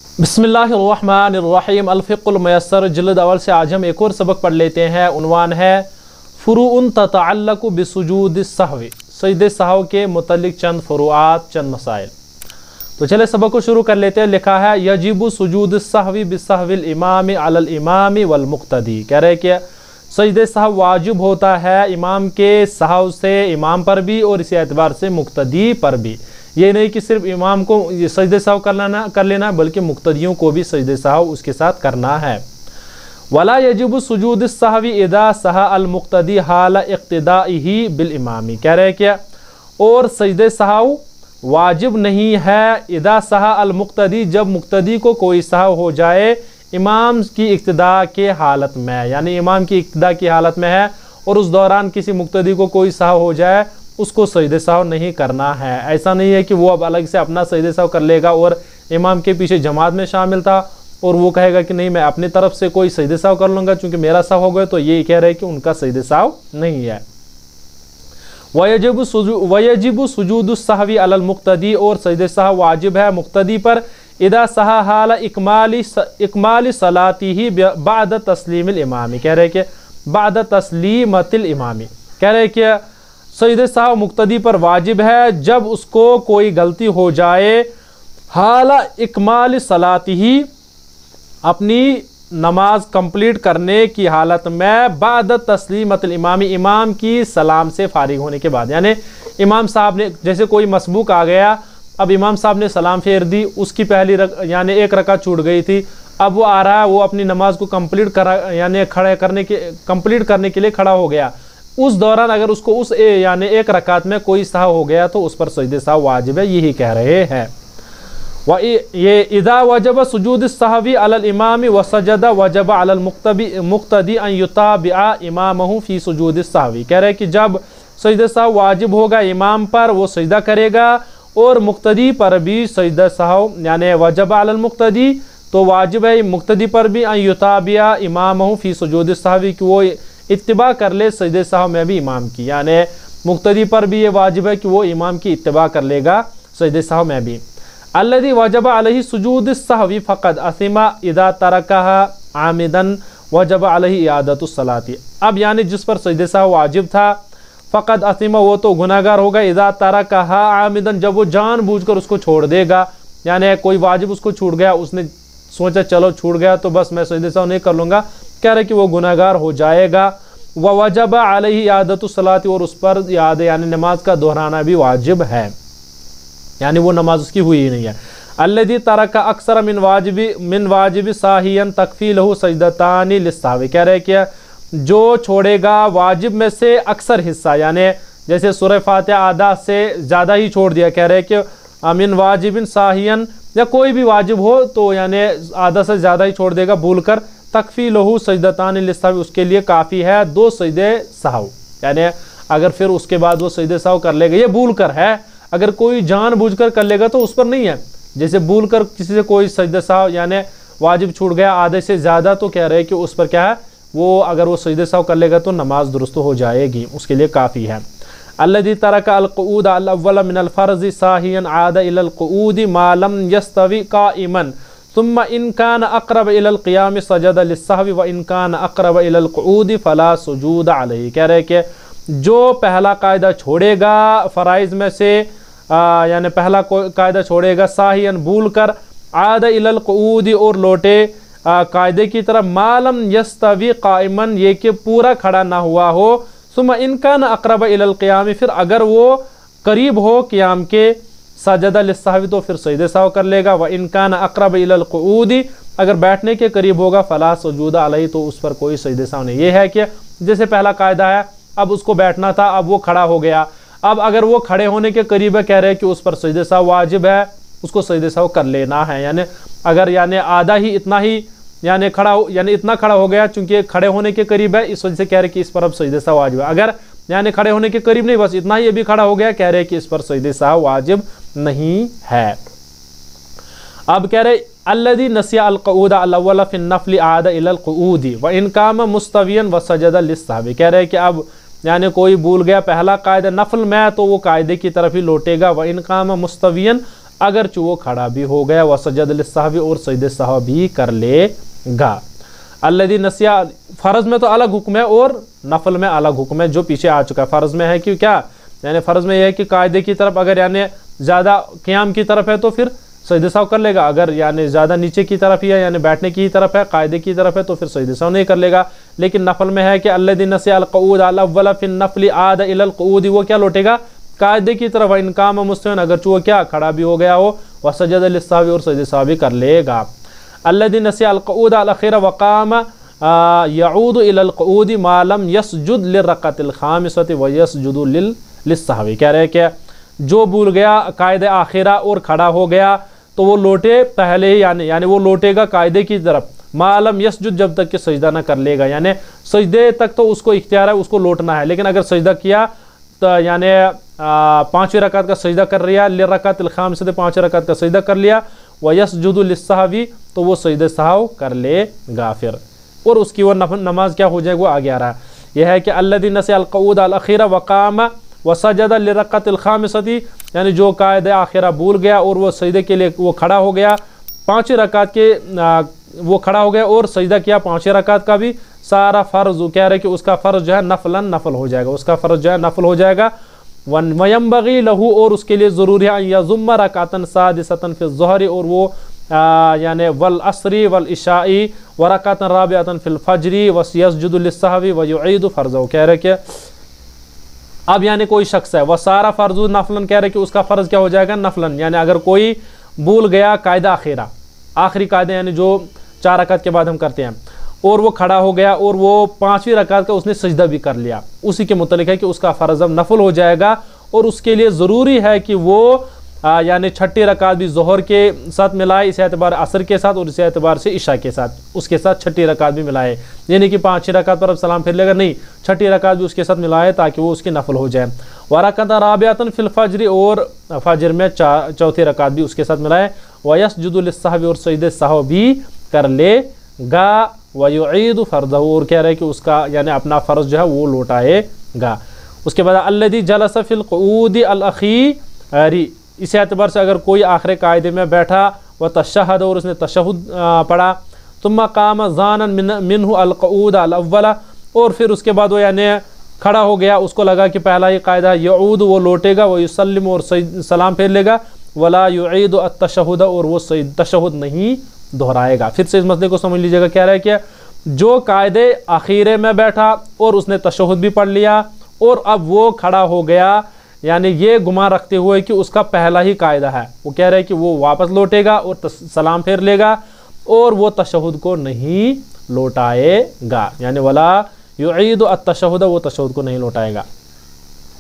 बिस्मिल्लाहिर्रहमानिर्रहीम अल-फ़िक़्हुल मुयस्सर जिल्द अव्वल से आज हम एक और सबक पढ़ लेते हैं। उन्वान है फ़ुरूउन ततअल्लक़ु बिसुजूदिस सहवी, सजदे सहव के मुतल्लिक़ चंद फ़ुरूआत, चंद मसाइल। तो चले सबक को शुरू कर लेते हैं। लिखा है यजिबु सुजूदिस सहवी बिसहविल इमामी अलल इमामी वल मुक़्तदी। कह रहे कि सजदे सहव वाजिब होता है इमाम के सहव से इमाम पर भी और इसी एतबार से मुक़्तदी पर भी। ये नहीं कि सिर्फ इमाम को सजदे सहव कर लेना बल्कि मुक़्तदियों को भी सजदे सहव उसके साथ करना है। वला यजिबु सुजूदिस सहवी इदा सहा अल मुक़्तदी हाल इक़्तिदाइही बिल इमामी। कह रहे कि और सजदे सहव वाजिब नहीं है इदा सहा अल मुक़्तदी, जब मुक़्तदी को कोई सहव हो जाए इमाम की इक़्तिदा के हालत में, यानी इमाम की इक़्तिदा की हालत में है और उस दौरान किसी मुक़्तदी को कोई सहव हो जाए, उसको सजदे सहव नहीं करना है। ऐसा नहीं है कि वो अब अलग से अपना सजदे सहव कर लेगा और इमाम के पीछे जमात में शामिल था और वो कहेगा कि नहीं मैं अपनी तरफ से कोई सजदे सहव कर लूँगा चूँकि मेरा सहव हो गया, तो ये कह रहे हैं कि उनका सजदे सहव नहीं है। वयजिबु सुजूदुस सहवी अलल मुक़्तदी, और सजदे सहव वाजिब है मुक़्तदी पर इदा सहा हाल इकमाली सलातिही बाद तस्लीमिल इमामी। कह रहे कि बाद तस्लीमतिल इमामी। कह रहे कि सजदे सहव मुक़्तदी पर वाजिब है जब उसको कोई गलती हो जाए हाल इकमाल सलातिही, अपनी नमाज कंप्लीट करने की हालत में, बाद तस्लीमतिल इमामी, इमाम की सलाम से फारिग होने के बाद। यानी इमाम साहब ने, जैसे कोई मसबूक आ गया, अब इमाम साहब ने सलाम फेर दी, उसकी पहली यानी एक रकात छूट गई थी, अब वो आ रहा है, वो अपनी नमाज को कंप्लीट यानी कंप्लीट करने के लिए खड़ा हो गया। उस दौरान अगर उसको उस यानी एक रकात में कोई सहव हो गया तो उस पर सजदे सहव वाजिब है, यही कह रहे हैं। ये इदा वजब सुजूद सहवी अलल इमामी व सजदा वजब अलल मुक़्तदी अन युताबिआ इमामहु फी सुजूद सहवी। कह रहे कि जब सजदे सहव वाजिब होगा इमाम पर, वो सजदा करेगा और मुक़्तदी पर भी सजदा सहव, यानी वजब अलल मुक़्तदी, तो वाजिब है मुक़्तदी पर भी अन युताबिआ इमामहु फी सुजूद सहवी, कि वो इत्तिबा कर ले सजदे सहव में भी इमाम की, यानी मुक़्तदी पर भी ये वाजिब है कि वो इमाम की इत्तिबा कर लेगा सजदे सहव में भी। अल्लज़ी वजब अलैहि सुजूदिस सहवी फ़क़द असिमा इदा तरकहा आमिदन वजब अलैहि इआदतुस सलाती। अब यानी जिस पर सजदे सहव वाजिब था, फ़क़द असिमा, वो तो गुनाहगार होगा, इदा तरकहा आमिदन, जब वो जानबूझकर उसको छोड़ देगा, यानी कोई वाजिब उसको छूट गया, उसने सोचा चलो छूट गया तो बस मैं सजदे सहव नहीं कर लूँगा, कह रहे कि वो गुनाहगार हो जाएगा। वजब अलैहि इआदतुस सलाती, और उस पर याद यानी नमाज का दोहराना भी वाजिब है, यानी वो नमाज उसकी हुई ही नहीं है। अल्लज़ी तरका अक्सर मिन वाजिबि साहियन तकफी लहू सजदतानी लिस्साहवी। कह रहे कि जो छोड़ेगा वाजिब में से अक्सर हिस्सा, यानी जैसे सूरह फातिहा आधा से ज़्यादा ही छोड़ दिया, कह रहे कि मिन वाजिबिन साहियन, या कोई भी वाजिब हो तो यानी आधा से ज़्यादा ही छोड़ देगा भूल कर, तकफी लहू सजदतानी लिस्साहवी, उसके लिए काफ़ी है 2 सजदे सहव। यानी अगर फिर उसके बाद वो सजदे सहव कर लेगा, ये भूल कर है, अगर कोई जानबूझकर कर लेगा तो उस पर नहीं है। जैसे भूल कर किसी से कोई सजदे सहव यानी वाजिब छूट गया आधे से ज़्यादा, तो कह रहे हैं कि उस पर क्या है, वो अगर वो सजदे सहव कर लेगा तो नमाज दुरुस्त हो जाएगी, उसके लिए काफ़ी है। अल्लज़ी तरका अल-क़ुऊद अल-अव्वल मिन अल-फ़र्ज़ि साहियन आदा इलल क़ुऊद मा लम यस्तवी क़ाइमन सुम्मा इन कान अक़रब इलल क़ियाम सजद लिस्सहवी व इन कान अक़रब इलल क़ुऊद फ़ला सुजूद अलैहि। कह रहे कि जो पहला कायदा छोड़ेगा फ़राइज़ में से, यानी पहला कायदा छोड़ेगा साहियन भूल कर, आदा इलल क़ुऊद, और लौटे कायदे की तरफ, मालम यस्तवी क़ाइमन, ये कि पूरा खड़ा ना हुआ हो, सुम्मा इनकान अक़रब इलल क़ियाम, फिर अगर वो करीब हो क़ियाम के, सजदा लिस्सहवी, तो फिर सजदे सहव कर लेगा, व इनकान अक़रब इलल क़ुऊद, अगर बैठने के करीब होगा, फ़ला सुजूद अलैहि, तो उस पर कोई सजदे सहव नहीं। ये है कि जैसे पहला कायदा है, अब उसको बैठना था, अब वो खड़ा हो गया, अब अगर वो खड़े होने के करीब है, कह रहे हैं कि उस पर सजदे सहव वाजिब है, उसको सजदे सहव कर लेना है। यानी अगर यानी आधा ही इतना ही यानी खड़ा हो, यानी इतना खड़ा हो गया, चूंकि खड़े होने के करीब है, इस वजह से कह रहे हैं कि इस पर अब सजदे सहव वाजिब है। अगर यानी खड़े होने के करीब नहीं, बस इतना ही अभी खड़ा हो गया, कह रहे हैं कि इस पर सजदे सहव वाजिब नहीं है। अब कह रहे अल्लज़ी नसिया अल-क़ुऊद अल-अव्वल फ़ी नफ़्ल आदा इलल क़ुऊद व इन काम मुस्तवियन व सजदा लिस्सहवी। कह रहे हैं कि अब यानी कोई भूल गया पहला कायदा नफल में, तो वो कायदे की तरफ ही लौटेगा, व इन काम मुस्तवियन, अगरचہ वो खड़ा भी हो गया, वसजद लिस्सहवी और सजदे सहव भी कर लेगा। अल्लज़ी नसिया, फ़र्ज़ में तो अलग हुक्म है और नफल में अलग हुक्म है, जो पीछे आ चुका है। फ़र्ज़ में है कि क्या, यानी फ़र्ज़ में यह है कि कायदे की तरफ अगर यानी ज़्यादा क़याम की तरफ है तो फिर सजदे सहव कर लेगा, अगर यानी ज़्यादा नीचे की तरफ ही है यानी बैठने की तरफ है, कायदे की तरफ है, तो फिर सजदे सहव नहीं कर लेगा। लेकिन नफल में है कि अल्लज़ी नसिया अल-क़ऊद अल-अव्वल फ़िन नफ़्ल आद इलल क़ऊद, वो क्या लौटेगा, कायदे की तरफ। इन काम मुस्तवन, अगर वो क्या खड़ा भी हो गया हो, व सजद लिस्सहवी और सजदे सहव भी कर लेगा। अल्लज़ी नसिया अल-क़ऊद अल-अख़ीर वक़ाम यऊद इलल क़ऊद मा लम यस्जुद लिर्रकअतिल ख़ामिसति व यस्जुदु लिस्सहवी। कह रहे हैं कि जो भूल गया कायदे आखिरा और खड़ा हो गया तो वो लौटे पहले ही, यानी वो लौटेगा कायदे की तरफ, मालम यस्जुद, जब तक कि सजदा ना कर लेगा, यानी सजदे तक तो उसको इख्तियार है, उसको लौटना है। लेकिन अगर सजदा किया तो यानी 5वीं रकात का सजदा कर लिया, लिर्रकअतिल ख़ामिसति 5वीं रकात का सजदा कर लिया, व यस्जुदु लिस्सहवी तो वो सजदे सहव कर लेगा फिर, और उसकी वो नमाज क्या हो जाएगी वो आगे आ रहा है। यह है कि अल्लज़ी नसिया अल-क़ऊद अल-अख़ीर वक़ाम वसजद लिर्रकअतिल ख़ामिसति, यानी जो कायदे आखिरा भूल गया और वो सजदे के लिए वो खड़ा हो गया, 5वीं रकात के वो खड़ा हो गया और सजदा किया 5वीं रकात का भी सारा फ़र्ज़, कह रहे कि उसका फ़र्ज़ जो है नफलन नफल हो जाएगा, उसका फ़र्ज़ जो है नफल हो जाएगा। वयंबगी लहू, और उसके लिए ज़रूरी है यज़ुम्म रकातन सादिसतन फ़िल ज़ुहरी, और वो यानी वल असरी वल इशाई व रकातन राबिअतन फ़िल फ़ज्री व यस्जुदु लिस्सहवी व युईदु फ़र्ज़हू। कह रहे कि अब यानी कोई शख्स है वह सारा फ़र्ज़ नफलन, कह रहे कि उसका फ़र्ज़ क्या हो जाएगा नफलन, यानी अगर कोई भूल गया कायदा आखिरा, आखिरी कायदे यानी जो 4 रकात के बाद हम करते हैं, और वो खड़ा हो गया और वो 5वीं रकात का उसने सजदा भी कर लिया, उसी के मुतल्लिक़ है कि उसका फ़र्ज़ अब नफल हो जाएगा। और उसके लिए ज़रूरी है कि वो यानी 6ठी रकात भी ज़ोहर के साथ मिलाए, इस एतबार असर के साथ, और इस एतबार से इशा के साथ, उसके साथ 6ठी रकात भी मिलाए, यानी कि 5वीं रकात पर अब सलाम फिर लेगा नहीं, 6ठी रकात भी उसके साथ मिलाए ताकि वो उसकी नफल हो जाए। व रकातन राबिअतन फ़िल फ़ज्र, और फ़ज्र में 4थी रकात भी उसके साथ मिलाए। व यस्जुदु लिस्सहवी, और सजदे सहव भी कर लेगा। व युईदु फ़र्ज़हू, और कह रहे कि उसका यानी अपना फ़र्ज़ जो है वो लौटाएगा। उसके बाद अल्लज़ी जलस फ़िल क़ऊद अल-अख़ीरी, इस एतबार से अगर कोई आखिरी कायदे में बैठा व तशहद, और उसने तशहुद पढ़ा, तुम्मा काम ज़ानन मिन्हु अल-क़ऊद अल-अव्वल, और फिर उसके बाद वो यानी खड़ा हो गया, उसको लगा कि पहला ही कायदा यऊद, वो लौटेगा, वो युसल्लिम और सलाम फेर लेगा, वला युईदु अत-तशहुद, और वो तशहुद नहीं दोहराएगा। फिर से इस मसले को समझ लीजिएगा। कह रहा है कि जो कायदे आखिरे में बैठा और उसने तशहुद भी पढ़ लिया और अब वो खड़ा हो गया, यानी ये गुमान रखते हुए कि उसका पहला ही कायदा है, वो कह रहे हैं कि वो वापस लौटेगा और सलाम फेर लेगा और वो तशहुद को नहीं लौटाएगा, यानी वला युईदु अत-तशहुद, वो तशहुद को नहीं लौटाएगा।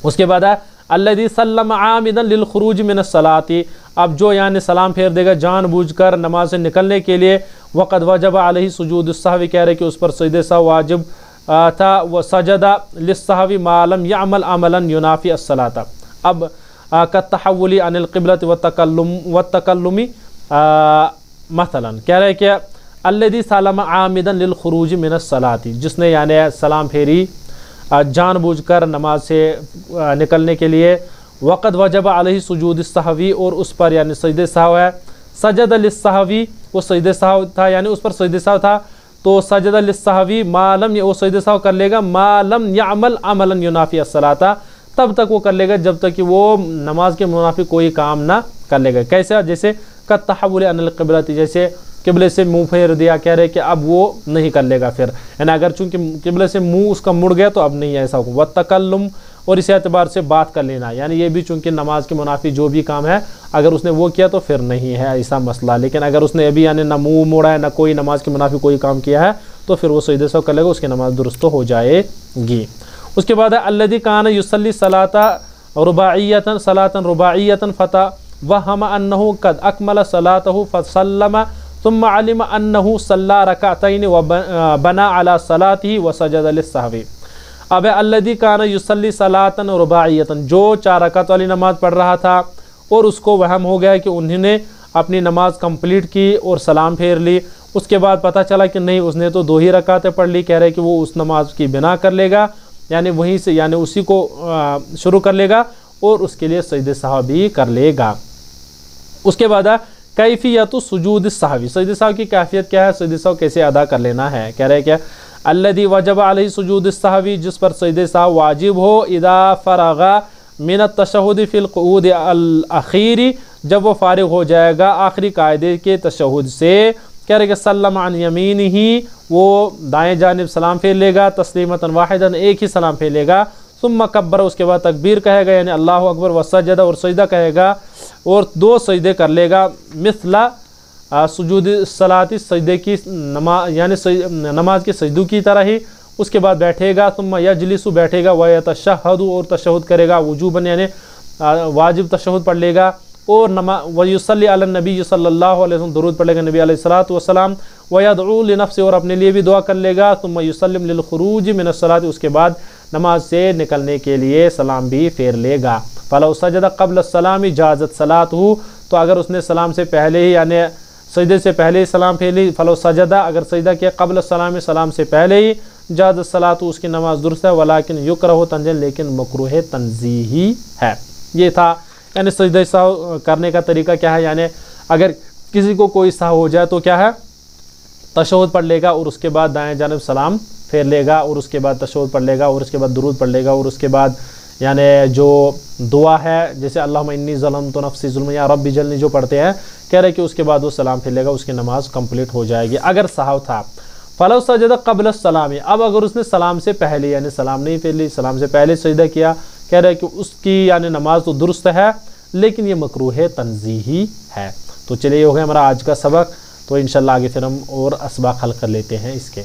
उसके बाद है अल्लज़ी सल्लम आमिदन लिल खुरूज मिन अस्सलाती, अब जो यानी सलाम फेर देगा जानबूझकर नमाज से निकलने के लिए, वक़द वजब अलैहि सुजूदुस सहवी, कह रहे कि उस पर सजदे सहव वाजिब था, वह सजदा लिस्सहवी मालम यअमल अमलन युनाफी अस्सलाता। अब कत्तहव्वुली अनिल क़िबलति व तकल्लुमी मसलन, कह रहे कि अल्लज़ी सल्लम आमिदन लिल खुरूज मिन अस्सलाती, जिसने यानी सलाम फेरी जानबूझकर नमाज से निकलने के लिए, वक़द वजब अलैहि सुजूदुस सहवी, और उस पर यानी सजदे सहव है, सजद लिस्सहवी, वो सजदे सहव था यानी उस पर सजदे सहव था, तो सजद लिस्सहवी मालम, वो सजदे सहव कर लेगा, मालम यअमल अमलन युनाफी अस्सलाता, तब तक वो कर लेगा जब तक कि वो नमाज के मुनाफी कोई काम ना कर लेगा। कैसे, जैसे कत्तहव्वुल अनिल क़िबलति, जैसे किबले से मुंह फेर दिया, कह रहे कि अब वो नहीं कर लेगा फिर, यानी अगर चूंकि किबले से मुंह उसका मुड़ गया तो अब नहीं ऐसा हो। व तकल्लुम, और इस एतबार से बात कर लेना, यानी ये भी चूंकि नमाज के मुनाफी जो भी काम है अगर उसने वो किया तो फिर नहीं है ऐसा मसला, लेकिन अगर उसने अभी यानी ना मुंह मोड़ा है ना कोई नमाज के मुनाफी कोई काम किया है तो फिर वो सजदे सहव कर लेगा, उसकी नमाज दुरुस्त हो जाएगी। उसके बाद है अल्लज़ी कान युसल्ली सलातन रुबाइयतन फता वहम अन्नहु कद अकमल सलातहु फसल्लम तुम्मा अलिम अन्नहु सल्ला रकातैन व बना अला सलातिही व सजद लिस्सहवी। अब अल्लज़ी कान युसल्ली सलातन रुबाइयतन, जो 4 रकात वाली नमाज पढ़ रहा था और उसको वहम हो गया कि उन्होंने अपनी नमाज कंप्लीट की और सलाम फेर ली, उसके बाद पता चला कि नहीं उसने तो 2 ही रकातें पढ़ ली, कह रहे कि वो उस नमाज की बिना कर लेगा, यानी वहीं से यानी उसी को शुरू कर लेगा और उसके लिए सजदे सहव भी कर लेगा। उसके बाद कैफियत सुजूद सहवी, सजदे सहव की कैफियत क्या है, सजदे सहव कैसे अदा कर लेना है। कह रहे क्या, अल्लज़ी वजब अलैहि सुजूद सहवी, जिस पर सजदे सहव वाजिब हो, इदा फरगा मिन तशहुद फिल क़ुऊद अल अखीरी, जब वो फारिग हो जाएगा आखिरी कायदे के तशहुद से। कह रहे कि सल्लम अन यमीन ही, वो दाएं जानिब सलाम फेर लेगा, तस्लीमतन वाहिदन, एक ही सलाम फेर लेगा। सुम्मा कब्बर, उसके बाद तकबीर कहेगा यानी अल्लाहु अकबर, वसजदा, और सजदा कहेगा, और 2 सजदे कर लेगा, मिसला सुजूद सलाती, सजदे की यानी नमाज के सजदों की तरह ही। उसके बाद बैठेगा, सुम्मा यजलिसु, बैठेगा, व यतशहदु, और तशहुद करेगा, वजूबन यानी वाजिब तशहुद पढ़ लेगा, और व युसल्ली अला नबी सल्लल्लाहु अलैहि वसल्लम, दुरूद पढ़ लेगा नबी अलैहिस्सलातु वस्सलाम, व यदउ लिनफ्सिही, और अपने लिए भी दुआ कर लेगा, सुम्मा युसल्लिम लिल खुरूज मिन अस्सलाति, उसके बाद नमाज से निकलने के लिए सलाम भी फेर लेगा। फलौ सजदा क़ब्ल सलामी जाज़त सलातहु, तो अगर उसने सलाम से पहले ही यानी सजदे से पहले ही सलाम फेर ली, फलौ सजदा, अगर सजदा किया क़ब्ल सलामी, सलाम से पहले ही, जाज़त सलातहु, उसकी नमाज दुरुस्त है, वलाकिन युकरहु तंज़ीह, लेकिन मकरूह तंज़ीही है। ये था यानी सजदे सहव करने का तरीका क्या है, यानी अगर किसी को कोई सहव हो जाए तो क्या है, तशहुद पढ़ लेगा, और उसके बाद दाएं जानिब सलाम फेर लेगा, और उसके बाद तशहुद पढ़ लेगा, और उसके बाद दुरूद पढ़ लेगा, और उसके बाद यानी जो दुआ है जैसे अल्लाहुम्मा इन्नी ज़लमतु नफ्सी ज़ुल्मन या रब्बी जल्नी जो पढ़ते हैं, कह रहे कि उसके बाद वो सलाम फेर लेगा, उसकी नमाज कंप्लीट हो जाएगी अगर सहव था। फलौ सजदा क़ब्ल सलामी, अब अगर उसने सलाम से पहले यानी सलाम नहीं फेर ली, सलाम से पहले सजदा किया, कह रहे कि उसकी यानी नमाज तो दुरुस्त है, लेकिन ये मकरूह तंज़ीही है। तो चलिए, ये हो गया हमारा आज का सबक। तो इंशाल्लाह आगे फिर हम और असबाक हल कर लेते हैं इसके।